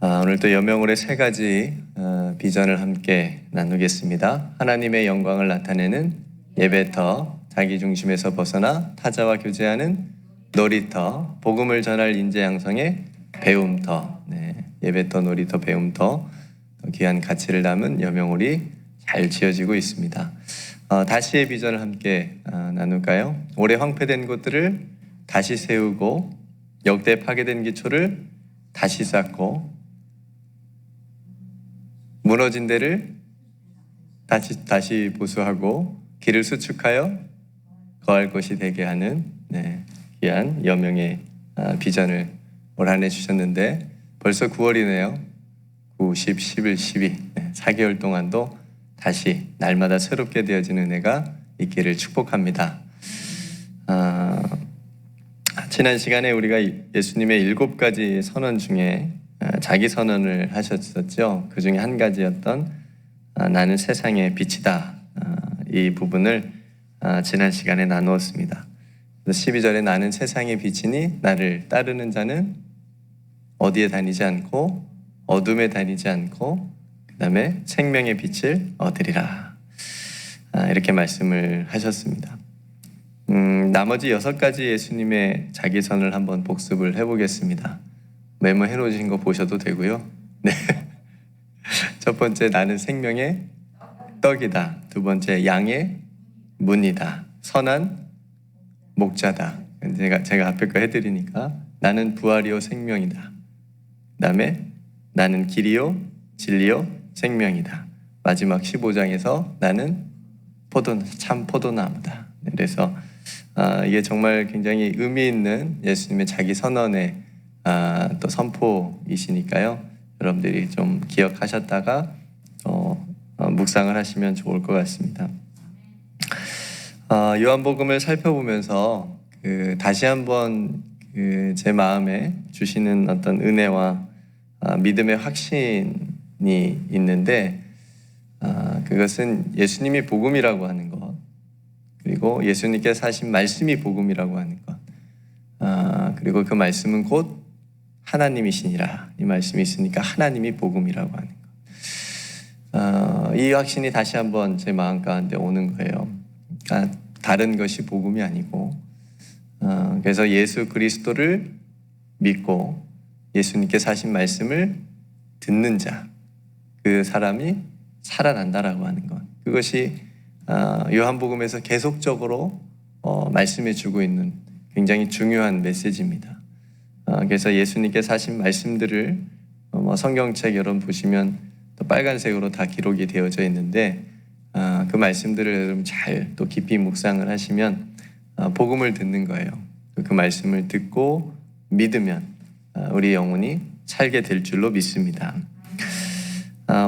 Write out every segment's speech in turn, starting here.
오늘 또 여명월의 세 가지 비전을 함께 나누겠습니다. 하나님의 영광을 나타내는 예배터, 자기 중심에서 벗어나 타자와 교제하는 놀이터, 복음을 전할 인재 양성의 배움터, 예배터, 놀이터, 배움터, 귀한 가치를 담은 여명월이 잘 지어지고 있습니다. 다시의 비전을 함께 나눌까요? 오래 황폐된 곳들을 다시 세우고 역대 파괴된 기초를 다시 쌓고 무너진 데를 다시 보수하고 길을 수축하여 거할 곳이 되게 하는 귀한 여명의 비전을 올 한 해 주셨는데 벌써 9월이네요. 9, 10, 11, 12 4개월 동안도 다시 날마다 새롭게 되어지는 은혜가 있기를 축복합니다. 지난 시간에 우리가 예수님의 7가지 선언 중에 자기 선언을 하셨었죠. 그 중에 한 가지였던 나는 세상의 빛이다. 이 부분을 지난 시간에 나누었습니다. 12절에 나는 세상의 빛이니 나를 따르는 자는 어디에 다니지 않고 어둠에 다니지 않고 그 다음에 생명의 빛을 얻으리라. 이렇게 말씀을 하셨습니다. 나머지 6가지 예수님의 자기선을 한번 복습을 해보겠습니다. 메모해 놓으신 거 보셔도 되고요. 첫 번째, 나는 생명의 떡이다. 두 번째, 양의 문이다. 선한 목자다. 제가 앞에 거 해드리니까 나는 부활이요 생명이다. 그 다음에 나는 길이요 진리요 생명이다. 마지막 15장에서 나는 참 포도나무다. 그래서 이게 정말 굉장히 의미 있는 예수님의 자기 선언의 또 선포이시니까요. 여러분들이 좀 기억하셨다가 묵상을 하시면 좋을 것 같습니다. 요한복음을 살펴보면서 다시 한번 제 마음에 주시는 어떤 은혜와 믿음의 확신이 있는데 그것은 예수님이 복음이라고 하는 것, 그리고 예수님께서 하신 말씀이 복음이라고 하는 것, 그리고 그 말씀은 곧 하나님이시니라. 이 말씀이 있으니까 하나님이 복음이라고 하는 것. 이 확신이 다시 한번 제 마음 가운데 오는 거예요. 그러니까 다른 것이 복음이 아니고, 그래서 예수 그리스도를 믿고 예수님께서 하신 말씀을 듣는 자, 그 사람이 살아난다라고 하는 것. 그것이 요한복음에서 계속적으로 말씀해 주고 있는 굉장히 중요한 메시지입니다. 그래서 예수님께서 하신 말씀들을 성경책 여러분 보시면 또 빨간색으로 다 기록이 되어져 있는데 그 말씀들을 여러분 잘 또 깊이 묵상을 하시면 복음을 듣는 거예요. 그 말씀을 듣고 믿으면 우리 영혼이 살게 될 줄로 믿습니다.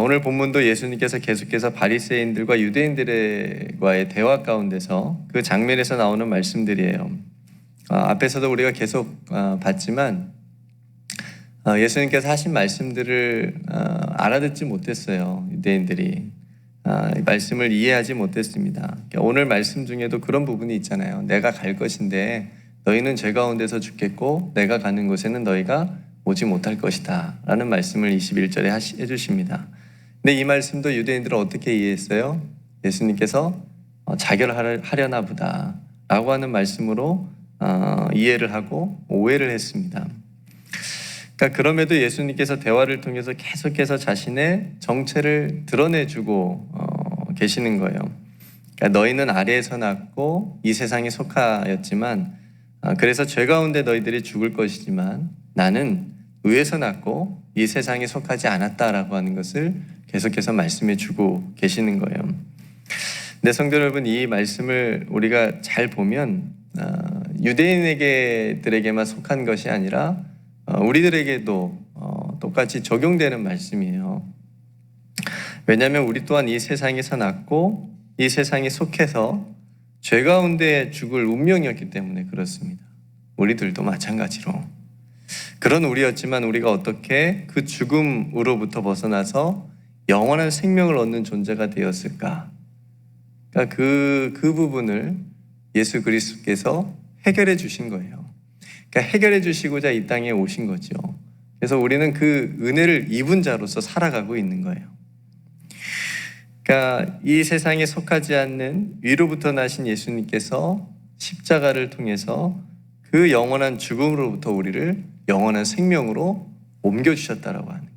오늘 본문도 예수님께서 계속해서 바리새인들과 유대인들과의 대화 가운데서 그 장면에서 나오는 말씀들이에요. 앞에서도 우리가 계속 봤지만 예수님께서 하신 말씀들을 알아듣지 못했어요. 유대인들이 말씀을 이해하지 못했습니다. 그러니까 오늘 말씀 중에도 그런 부분이 있잖아요. 내가 갈 것인데 너희는 죄 가운데서 죽겠고 내가 가는 곳에는 너희가 오지 못할 것이다 라는 말씀을 21절에 해주십니다. 근데 이 말씀도 유대인들은 어떻게 이해했어요? 예수님께서 자결하려나 보다 라고 하는 말씀으로 이해를 하고 오해를 했습니다. 그러니까 그럼에도 예수님께서 대화를 통해서 계속해서 자신의 정체를 드러내주고 계시는 거예요. 그러니까 너희는 아래에서 났고 이 세상에 속하였지만 그래서 죄 가운데 너희들이 죽을 것이지만 나는 위에서 났고 이 세상에 속하지 않았다라고 하는 것을 계속해서 말씀해 주고 계시는 거예요. 근데 성도 여러분, 이 말씀을 우리가 잘 보면 유대인에게들에게만 속한 것이 아니라 우리들에게도 똑같이 적용되는 말씀이에요. 왜냐하면 우리 또한 이 세상에서 났고 이 세상에 속해서 죄 가운데 죽을 운명이었기 때문에 그렇습니다. 우리들도 마찬가지로 그런 우리였지만 우리가 어떻게 그 죽음으로부터 벗어나서 영원한 생명을 얻는 존재가 되었을까? 그러니까 그 부분을 예수 그리스도께서 해결해 주신 거예요. 그러니까 해결해 주시고자 이 땅에 오신 거죠. 그래서 우리는 그 은혜를 입은 자로서 살아가고 있는 거예요. 그러니까 이 세상에 속하지 않는 위로부터 나신 예수님께서 십자가를 통해서 그 영원한 죽음으로부터 우리를 영원한 생명으로 옮겨주셨다라고 하는 거예요.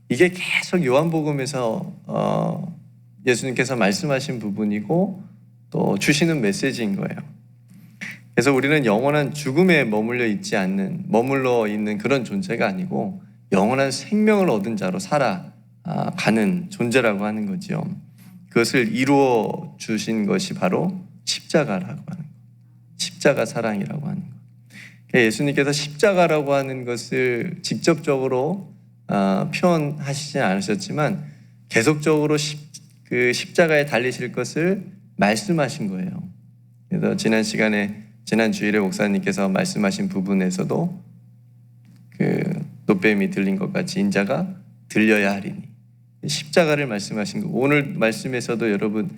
이게 계속 요한복음에서 예수님께서 말씀하신 부분이고 또 주시는 메시지인 거예요. 그래서 우리는 영원한 죽음에 머물러 있는 그런 존재가 아니고 영원한 생명을 얻은 자로 살아가는 존재라고 하는 거죠. 그것을 이루어 주신 것이 바로 십자가라고 하는 거예요. 십자가 사랑이라고 하는 거예요. 예수님께서 십자가라고 하는 것을 직접적으로 표현하시지 않으셨지만 계속적으로 그 십자가에 달리실 것을 말씀하신 거예요. 그래서 지난 주일에 목사님께서 말씀하신 부분에서도 그 노뱀이 들린 것 같이 인자가 들려야 하리니 십자가를 말씀하신 거. 오늘 말씀에서도 여러분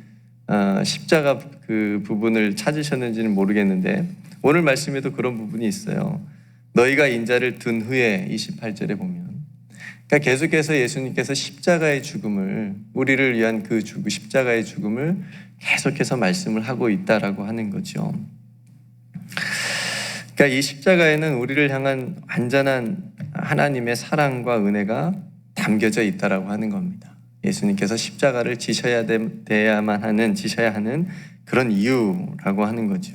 십자가 그 부분을 찾으셨는지는 모르겠는데 오늘 말씀에도 그런 부분이 있어요. 너희가 인자를 든 후에 28절에 보면 그러니까 계속해서 예수님께서 십자가의 죽음을 우리를 위한 그 십자가의 죽음을 계속해서 말씀을 하고 있다라고 하는 거죠. 그러니까 이 십자가에는 우리를 향한 완전한 하나님의 사랑과 은혜가 담겨져 있다라고 하는 겁니다. 예수님께서 십자가를 지셔야 하는 그런 이유라고 하는 거죠.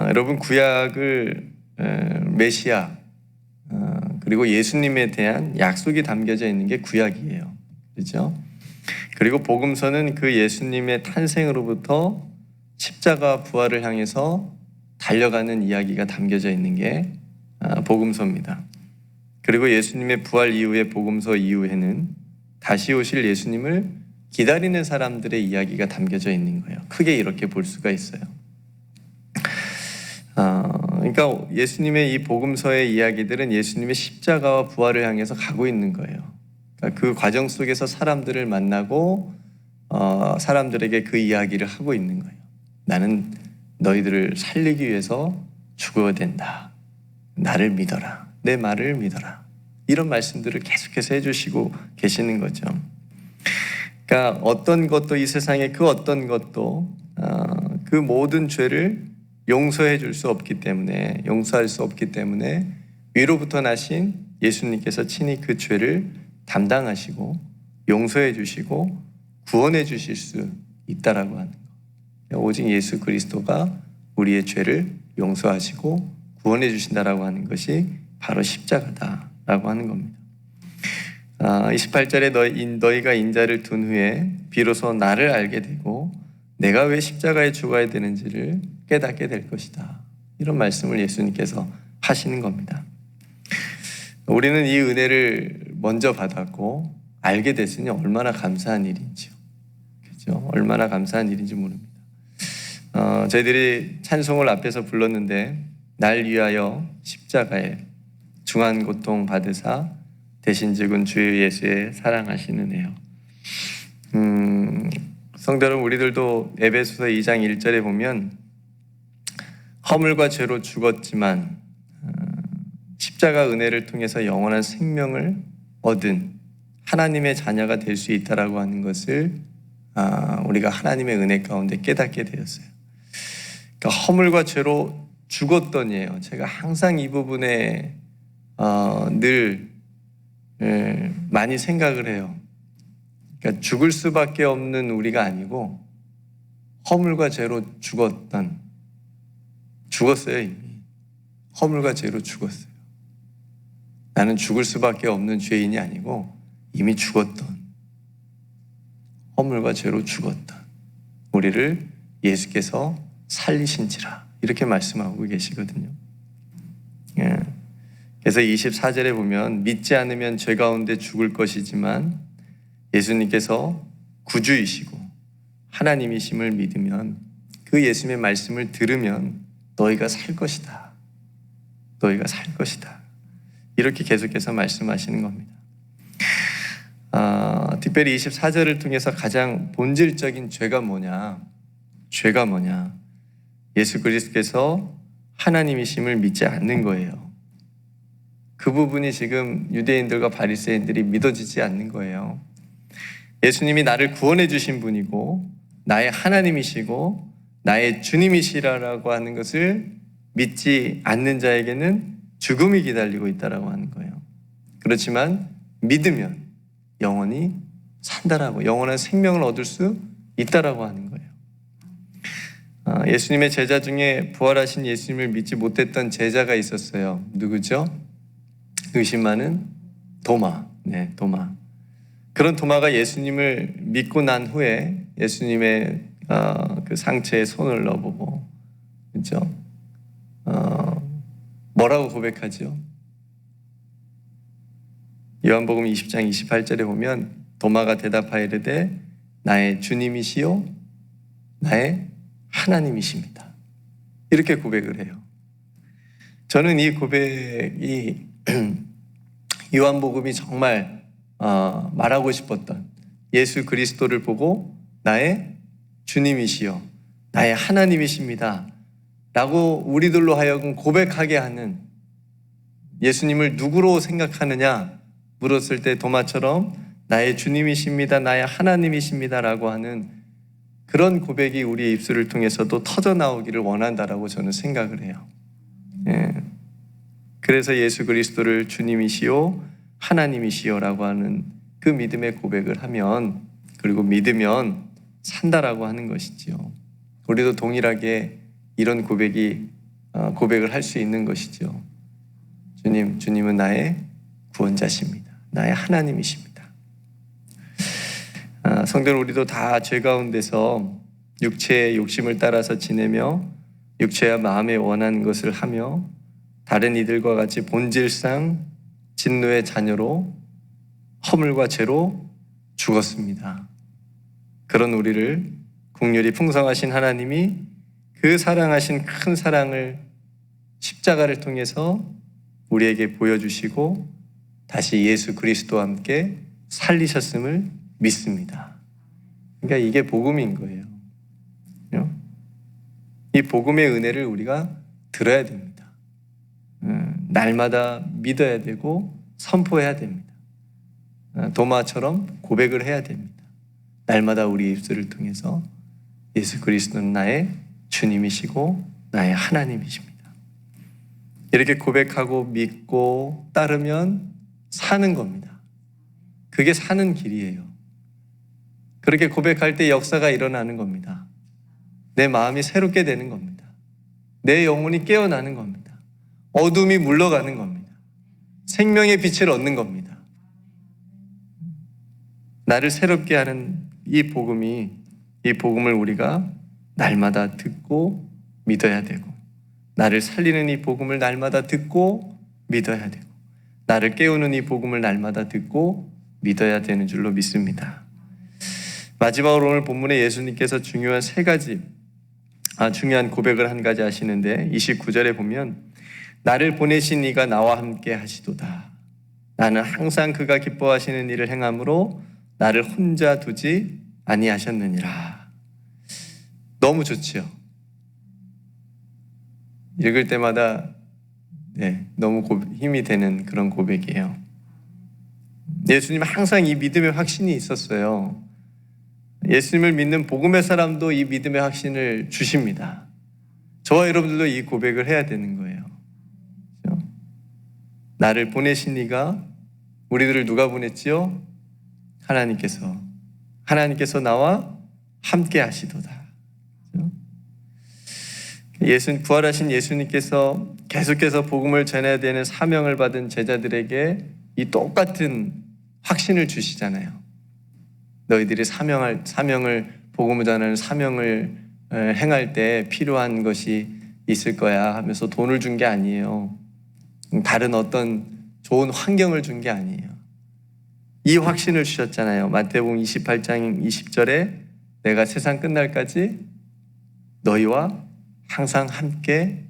여러분 구약을 메시아 그리고 예수님에 대한 약속이 담겨져 있는 게 구약이에요. 그렇죠? 그리고 복음서는 그 예수님의 탄생으로부터 십자가 부활을 향해서 달려가는 이야기가 담겨져 있는 게 복음서입니다. 그리고 예수님의 부활 이후의 복음서 이후에는 다시 오실 예수님을 기다리는 사람들의 이야기가 담겨져 있는 거예요. 크게 이렇게 볼 수가 있어요. 그러니까 예수님의 이 복음서의 이야기들은 예수님의 십자가와 부활을 향해서 가고 있는 거예요. 그러니까 그 과정 속에서 사람들을 만나고 사람들에게 그 이야기를 하고 있는 거예요. 나는 너희들을 살리기 위해서 죽어야 된다. 나를 믿어라. 내 말을 믿어라. 이런 말씀들을 계속해서 해주시고 계시는 거죠. 그러니까 어떤 것도 이 세상에 그 어떤 것도 그 모든 죄를 용서해 줄 수 없기 때문에 용서할 수 없기 때문에 위로부터 나신 예수님께서 친히 그 죄를 담당하시고 용서해 주시고 구원해 주실 수 있다라고 하는 거. 오직 예수 그리스도가 우리의 죄를 용서하시고 구원해 주신다라고 하는 것이 바로 십자가다라고 하는 겁니다. 28절에 너희가 인자를 둔 후에 비로소 나를 알게 되고 내가 왜 십자가에 죽어야 되는지를 깨닫게 될 것이다. 이런 말씀을 예수님께서 하시는 겁니다. 우리는 이 은혜를 먼저 받았고 알게 됐으니 얼마나 감사한 일인지요. 그죠? 얼마나 감사한 일인지 모릅니다. 저희들이 찬송을 앞에서 불렀는데 날 위하여 십자가에 중한 고통 받으사 대신 죽은 주 예수의 사랑하신 은혜요. 성도 여러분, 우리들도 에베소서 2장 1절에 보면 허물과 죄로 죽었지만 십자가 은혜를 통해서 영원한 생명을 얻은 하나님의 자녀가 될 수 있다라고 하는 것을 우리가 하나님의 은혜 가운데 깨닫게 되었어요. 그러니까 허물과 죄로 죽었더니에요. 제가 항상 이 부분에 늘 많이 생각을 해요. 그러니까 죽을 수밖에 없는 우리가 아니고 허물과 죄로 죽었어요. 이미 허물과 죄로 죽었어요. 나는 죽을 수밖에 없는 죄인이 아니고 이미 죽었던 허물과 죄로 죽었던 우리를 예수께서 살리신지라 이렇게 말씀하고 계시거든요. 그래서 24절에 보면 믿지 않으면 죄 가운데 죽을 것이지만 예수님께서 구주이시고 하나님이심을 믿으면 그 예수님의 말씀을 들으면 너희가 살 것이다. 너희가 살 것이다. 이렇게 계속해서 말씀하시는 겁니다. 특별히 24절을 통해서 가장 본질적인 죄가 뭐냐? 죄가 뭐냐? 예수 그리스도께서 하나님이심을 믿지 않는 거예요. 그 부분이 지금 유대인들과 바리새인들이 믿어지지 않는 거예요. 예수님이 나를 구원해 주신 분이고 나의 하나님이시고 나의 주님이시라고 하는 것을 믿지 않는 자에게는 죽음이 기다리고 있다라고 하는 거예요. 그렇지만 믿으면 영원히 산다라고, 영원한 생명을 얻을 수 있다라고 하는 거예요. 예수님의 제자 중에 부활하신 예수님을 믿지 못했던 제자가 있었어요. 누구죠? 의심 많은 도마. 네, 도마. 그런 도마가 예수님을 믿고 난 후에 예수님의 그 상체에 손을 넣어보고, 그렇죠? 뭐라고 고백하죠? 요한복음 20장 28절에 보면 도마가 대답하여 이르되 나의 주님이시요 나의 하나님이십니다. 이렇게 고백을 해요. 저는 이 고백이 요한복음이 정말 말하고 싶었던 예수 그리스도를 보고 나의 주님이시요 나의 하나님이십니다 라고 우리들로 하여금 고백하게 하는, 예수님을 누구로 생각하느냐 물었을 때 도마처럼 나의 주님이십니다, 나의 하나님이십니다 라고 하는 그런 고백이 우리의 입술을 통해서도 터져나오기를 원한다라고 저는 생각을 해요. 그래서 예수 그리스도를 주님이시요 하나님이시요 라고 하는 그 믿음의 고백을 하면, 그리고 믿으면 산다라고 하는 것이지요. 우리도 동일하게 이런 고백을 할 수 있는 것이죠. 주님은 나의 구원자십니다. 나의 하나님이십니다. 성도는 우리도 다 죄 가운데서 육체의 욕심을 따라서 지내며 육체와 마음에 원하는 것을 하며 다른 이들과 같이 본질상 진노의 자녀로 허물과 죄로 죽었습니다. 그런 우리를 긍휼이 풍성하신 하나님이 그 사랑하신 큰 사랑을 십자가를 통해서 우리에게 보여주시고 다시 예수 그리스도와 함께 살리셨음을 믿습니다. 그러니까 이게 복음인 거예요. 이 복음의 은혜를 우리가 들어야 됩니다. 날마다 믿어야 되고 선포해야 됩니다. 도마처럼 고백을 해야 됩니다. 날마다 우리 입술을 통해서 예수 그리스도는 나의 주님이시고 나의 하나님이십니다. 이렇게 고백하고 믿고 따르면 사는 겁니다. 그게 사는 길이에요. 그렇게 고백할 때 역사가 일어나는 겁니다. 내 마음이 새롭게 되는 겁니다. 내 영혼이 깨어나는 겁니다. 어둠이 물러가는 겁니다. 생명의 빛을 얻는 겁니다. 나를 새롭게 하는 이 복음을 우리가 날마다 듣고 믿어야 되고, 나를 살리는 이 복음을 날마다 듣고 믿어야 되고, 나를 깨우는 이 복음을 날마다 듣고 믿어야 되는 줄로 믿습니다. 마지막으로 오늘 본문에 예수님께서 중요한 중요한 고백을 한 가지 하시는데 29절에 보면 나를 보내신 이가 나와 함께 하시도다. 나는 항상 그가 기뻐하시는 일을 행함으로 나를 혼자 두지 아니하셨느니라. 너무 좋지요. 읽을 때마다 너무 힘이 되는 그런 고백이에요. 예수님은 항상 이 믿음의 확신이 있었어요. 예수님을 믿는 복음의 사람도 이 믿음의 확신을 주십니다. 저와 여러분들도 이 고백을 해야 되는 거예요. 그렇죠? 나를 보내신 이가, 우리들을 누가 보냈지요? 하나님께서 나와 함께 하시도다. 그렇죠? 부활하신 예수님께서 계속해서 복음을 전해야 되는 사명을 받은 제자들에게 이 똑같은 확신을 주시잖아요. 너희들이 복음을 전하는 사명을 행할 때 필요한 것이 있을 거야 하면서 돈을 준 게 아니에요. 다른 어떤 좋은 환경을 준 게 아니에요. 이 확신을 주셨잖아요. 마태복음 28장 20절에 내가 세상 끝날까지 너희와 항상 함께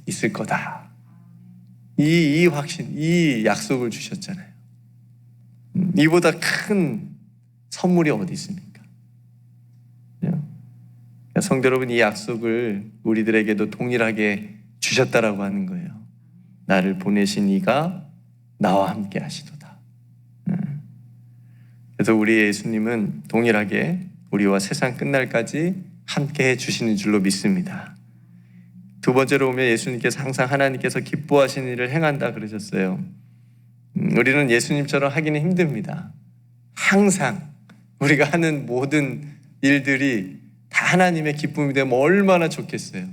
있을 거다. 이 확신, 이 약속을 주셨잖아요. 이보다 큰 선물이 어디 있습니까? 성도 여러분, 이 약속을 우리들에게도 동일하게 주셨다라고 하는 거예요. 나를 보내신 이가 나와 함께 하시도다. 그래서 우리 예수님은 동일하게 우리와 세상 끝날까지 함께 해주시는 줄로 믿습니다. 두 번째로 보면 예수님께서 항상 하나님께서 기뻐하시는 일을 행한다 그러셨어요. 우리는 예수님처럼 하기는 힘듭니다. 항상 우리가 하는 모든 일들이 다 하나님의 기쁨이 되면 얼마나 좋겠어요.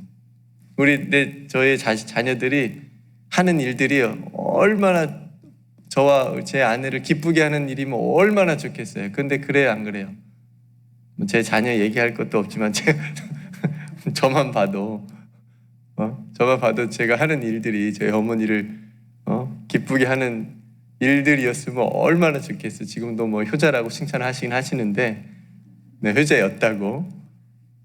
저의 자녀들이 하는 일들이 얼마나 저와 제 아내를 기쁘게 하는 일이면 얼마나 좋겠어요. 근데 그래요, 안 그래요? 제 자녀 얘기할 것도 없지만 저만 봐도 제가 하는 일들이 저희 어머니를 기쁘게 하는 일들이었으면 얼마나 좋겠어요. 지금도 뭐 효자라고 칭찬하시긴 하시는데 효자였다고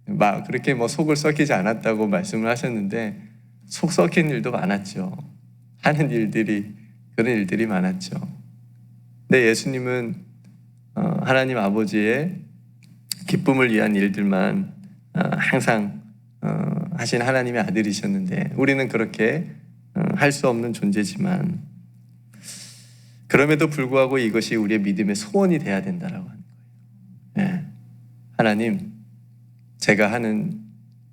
막 그렇게 뭐 속을 썩히지 않았다고 말씀을 하셨는데 속 썩힌 일도 많았죠. 하는 일들이 그런 일들이 많았죠. 근데 예수님은 하나님 아버지의 기쁨을 위한 일들만 항상 하신 하나님의 아들이셨는데 우리는 그렇게 할 수 없는 존재지만 그럼에도 불구하고 이것이 우리의 믿음의 소원이 돼야 된다라고 하는 거예요. 네. 하나님, 제가 하는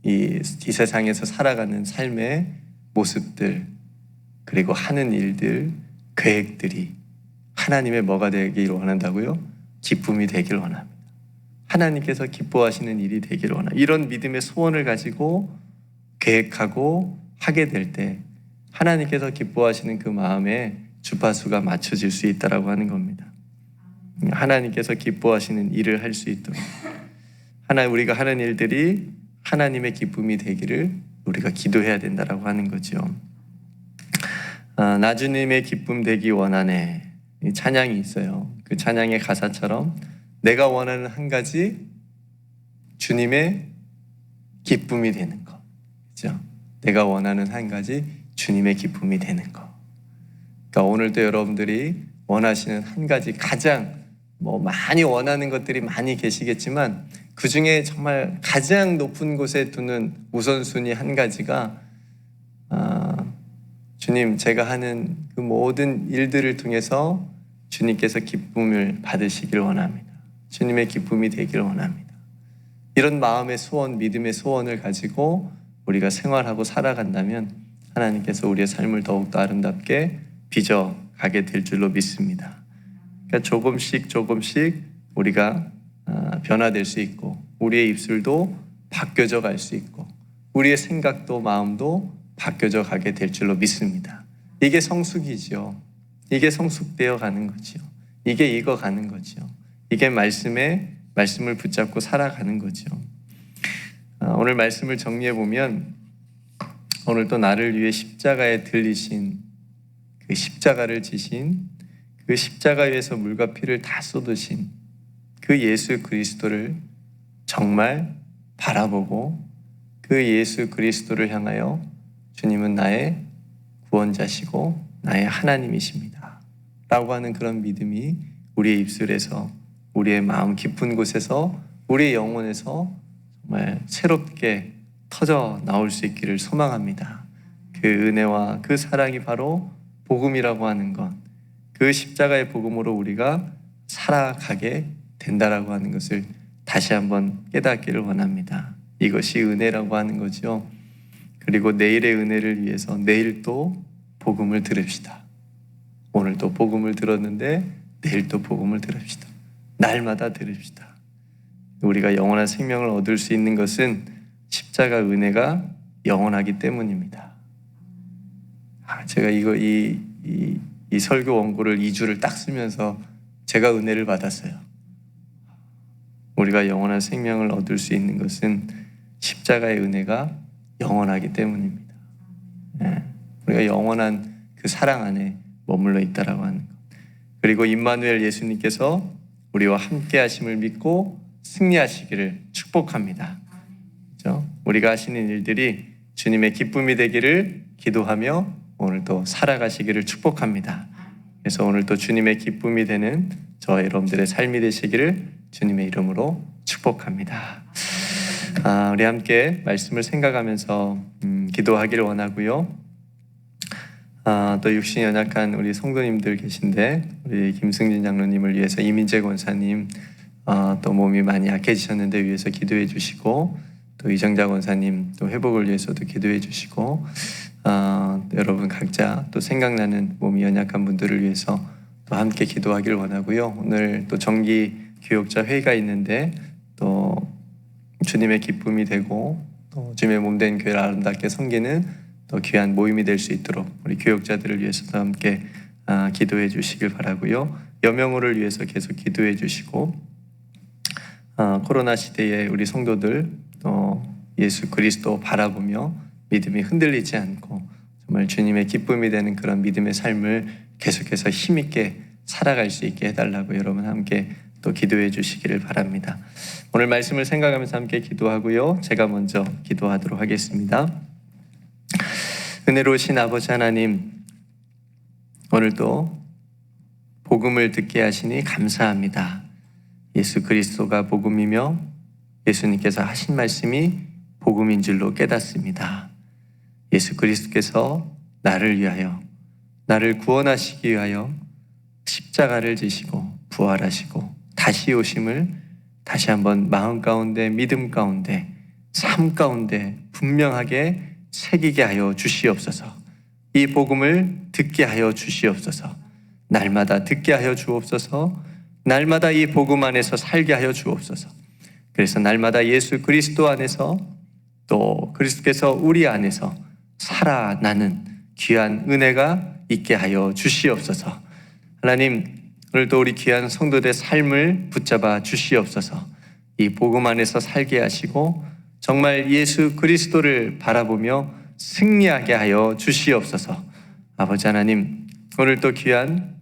이 세상에서 살아가는 삶의 모습들 그리고 하는 일들, 계획들이 하나님의 뭐가 되기를 원한다고요? 기쁨이 되기를 원합니다. 하나님께서 기뻐하시는 일이 되기를 원합니다. 이런 믿음의 소원을 가지고 계획하고 하게 될 때 하나님께서 기뻐하시는 그 마음에 주파수가 맞춰질 수 있다라고 하는 겁니다. 하나님께서 기뻐하시는 일을 할 수 있도록 우리가 하는 일들이 하나님의 기쁨이 되기를 우리가 기도해야 된다라고 하는 거죠. 나 주님의 기쁨 되기 원하네. 이 찬양이 있어요. 그 찬양의 가사처럼 내가 원하는 한 가지 주님의 기쁨이 되는 것. 그렇죠? 내가 원하는 한 가지 주님의 기쁨이 되는 것. 그러니까 오늘도 여러분들이 원하시는 한 가지 가장 많이 원하는 것들이 많이 계시겠지만 그 중에 정말 가장 높은 곳에 두는 우선순위 한 가지가 주님, 제가 하는 그 모든 일들을 통해서 주님께서 기쁨을 받으시길 원합니다. 주님의 기쁨이 되길 원합니다. 이런 마음의 소원, 믿음의 소원을 가지고 우리가 생활하고 살아간다면 하나님께서 우리의 삶을 더욱더 아름답게 빚어가게 될 줄로 믿습니다. 그러니까 조금씩 우리가 변화될 수 있고 우리의 입술도 바뀌어져 갈 수 있고 우리의 생각도 마음도 바뀌어져 가게 될 줄로 믿습니다. 이게 성숙이죠. 이게 성숙되어 가는 거죠. 이게 익어가는 거죠. 이게 말씀을 붙잡고 살아가는 거죠. 오늘 말씀을 정리해 보면 오늘 또 나를 위해 십자가에 들리신 그 십자가를 지신 그 십자가 위에서 물과 피를 다 쏟으신 그 예수 그리스도를 정말 바라보고 그 예수 그리스도를 향하여 주님은 나의 구원자시고 나의 하나님이십니다 라고 하는 그런 믿음이 우리의 입술에서 우리의 마음 깊은 곳에서 우리의 영혼에서 정말 새롭게 터져 나올 수 있기를 소망합니다. 그 은혜와 그 사랑이 바로 복음이라고 하는 것, 그 십자가의 복음으로 우리가 살아가게 된다라고 하는 것을 다시 한번 깨닫기를 원합니다. 이것이 은혜라고 하는 거죠. 그리고 내일의 은혜를 위해서 내일 또 복음을 들읍시다. 오늘 또 복음을 들었는데 내일 또 복음을 들읍시다. 날마다 들읍시다. 우리가 영원한 생명을 얻을 수 있는 것은 십자가 은혜가 영원하기 때문입니다. 제가 이 설교 원고를 2주를 딱 쓰면서 제가 은혜를 받았어요. 우리가 영원한 생명을 얻을 수 있는 것은 십자가의 은혜가 영원하기 때문입니다. 우리가 영원한 그 사랑 안에 머물러 있다라고 하는 것. 그리고 임마누엘 예수님께서 우리와 함께 하심을 믿고 승리하시기를 축복합니다. 그렇죠? 우리가 하시는 일들이 주님의 기쁨이 되기를 기도하며 오늘도 살아가시기를 축복합니다. 그래서 오늘도 주님의 기쁨이 되는 저와 여러분들의 삶이 되시기를 주님의 이름으로 축복합니다. 우리 함께 말씀을 생각하면서 기도하기를 원하고요. 또 육신이 연약한 우리 성도님들 계신데 우리 김승진 장로님을 위해서 이민재 권사님 또 몸이 많이 약해지셨는데 위해서 기도해 주시고 또 이정자 권사님 또 회복을 위해서도 기도해 주시고 여러분 각자 또 생각나는 몸이 연약한 분들을 위해서 또 함께 기도하기를 원하고요. 오늘 또 정기 교역자 회의가 있는데 또 주님의 기쁨이 되고 또 주님의 몸된 교회를 아름답게 섬기는 또 귀한 모임이 될 수 있도록 우리 교역자들을 위해서도 함께 기도해 주시길 바라고요. 여명호를 위해서 계속 기도해 주시고 코로나 시대에 우리 성도들 또 예수 그리스도 바라보며 믿음이 흔들리지 않고 정말 주님의 기쁨이 되는 그런 믿음의 삶을 계속해서 힘있게 살아갈 수 있게 해달라고 여러분 함께 또 기도해 주시기를 바랍니다. 오늘 말씀을 생각하면서 함께 기도하고요. 제가 먼저 기도하도록 하겠습니다. 은혜로우신 아버지 하나님, 오늘도 복음을 듣게 하시니 감사합니다. 예수 그리스도가 복음이며 예수님께서 하신 말씀이 복음인 줄로 깨닫습니다. 예수 그리스도께서 나를 위하여, 나를 구원하시기 위하여 십자가를 지시고 부활하시고 다시 오심을 다시 한번 마음 가운데, 믿음 가운데, 삶 가운데 분명하게 새기게 하여 주시옵소서. 이 복음을 듣게 하여 주시옵소서. 날마다 듣게 하여 주옵소서. 날마다 이 복음 안에서 살게 하여 주옵소서. 그래서 날마다 예수 그리스도 안에서 또 그리스도께서 우리 안에서 살아나는 귀한 은혜가 있게 하여 주시옵소서. 하나님, 오늘도 우리 귀한 성도들의 삶을 붙잡아 주시옵소서. 이 복음 안에서 살게 하시고 정말 예수 그리스도를 바라보며 승리하게 하여 주시옵소서. 아버지 하나님, 오늘 또 귀한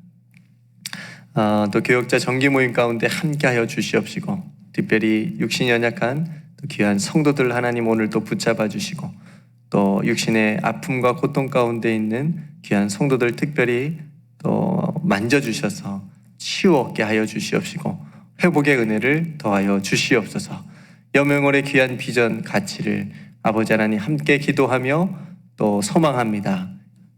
또 교역자 정기 모임 가운데 함께 하여 주시옵시고 특별히 육신이 연약한 또 귀한 성도들 하나님 오늘 또 붙잡아 주시고 또 육신의 아픔과 고통 가운데 있는 귀한 성도들 특별히 또 만져주셔서 치유 얻게 하여 주시옵시고 회복의 은혜를 더하여 주시옵소서. 여명월의 귀한 비전 가치를 아버지 하나님 함께 기도하며 또 소망합니다.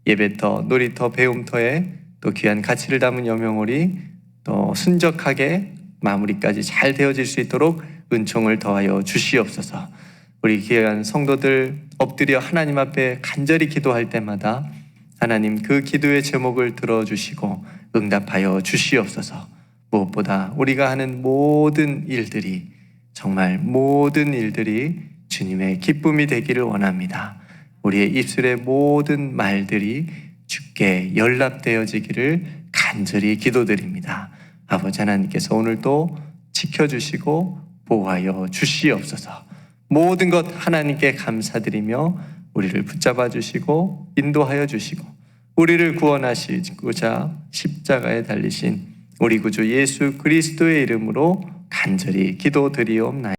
예배터, 놀이터, 배움터에 또 귀한 가치를 담은 여명월이 또 순적하게 마무리까지 잘 되어질 수 있도록 은총을 더하여 주시옵소서. 우리 귀한 성도들 엎드려 하나님 앞에 간절히 기도할 때마다 하나님 그 기도의 제목을 들어주시고 응답하여 주시옵소서. 무엇보다 우리가 하는 모든 일들이 정말 모든 일들이 주님의 기쁨이 되기를 원합니다. 우리의 입술의 모든 말들이 주께 연락되어지기를 간절히 기도드립니다. 아버지 하나님께서 오늘도 지켜주시고 보호하여 주시옵소서. 모든 것 하나님께 감사드리며 우리를 붙잡아 주시고 인도하여 주시고 우리를 구원하시고자 십자가에 달리신 우리 구주 예수 그리스도의 이름으로 간절히 기도드리옵나이다.